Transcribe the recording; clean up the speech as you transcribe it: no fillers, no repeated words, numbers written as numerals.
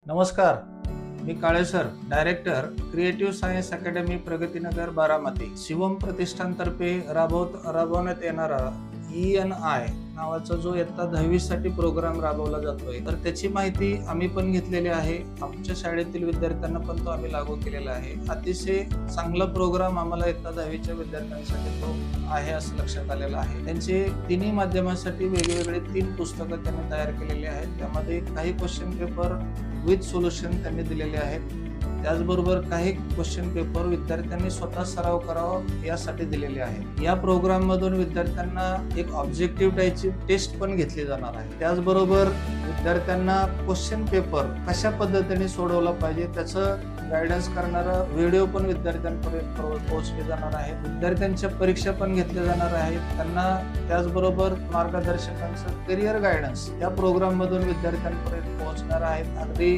नमस्कार, मी Kale sir, director creative science academy Pragatinagar Baramati. Shivam प्रतिष्ठानतर्फे राबवण्यात येणारा ENI नावाचा जो इयत्ता 10वी साठी प्रोग्राम राबवला जातोय, तर त्याची माहिती आम्ही पण घेतलेली आहे. आमच्या शाळेतील विद्यार्थ्यांना पण तो आम्ही लागू केलेला आहे. अतिशय चांगला प्रोग्राम आम्हाला इयत्ता 10वीच्या विद्यार्थ्यांसाठी तो आहे असं लक्षात आलेलं आहे. त्यांचे तिन्ही माध्यमांसाठी वेगवेगळे 3 पुस्तकं त्यांनी तयार केलेली आहेत. त्यामध्ये काही क्वेश्चन पेपर विथ सोल्युशन त्यांनी दिलेले आहेत. त्याचबरोबर काही क्वेश्चन पेपर विद्यार्थ्यांनी स्वतः सराव करावा यासाठी दिलेले आहेत. या प्रोग्राम मधून विद्यार्थ्यांना एक ऑब्जेक्टिव्ह टाईपची टेस्ट पण घेतली जाणार आहे. त्याचबरोबर विद्यार्थ्यांना क्वेश्चन पेपर कशा पद्धतीने सोडवला पाहिजे त्याचं गायडन्स करणारा व्हिडिओ पण विद्यार्थ्यांपर्यंत पोहोचले जाणार आहे. विद्यार्थ्यांच्या परीक्षा पण घेतल्या जाणार आहेत. त्यांना त्याचबरोबर मार्गदर्शकांचं करिअर गायडन्स या प्रोग्राम मधून विद्यार्थ्यांपर्यंत पोहोचणार आहेत. अगदी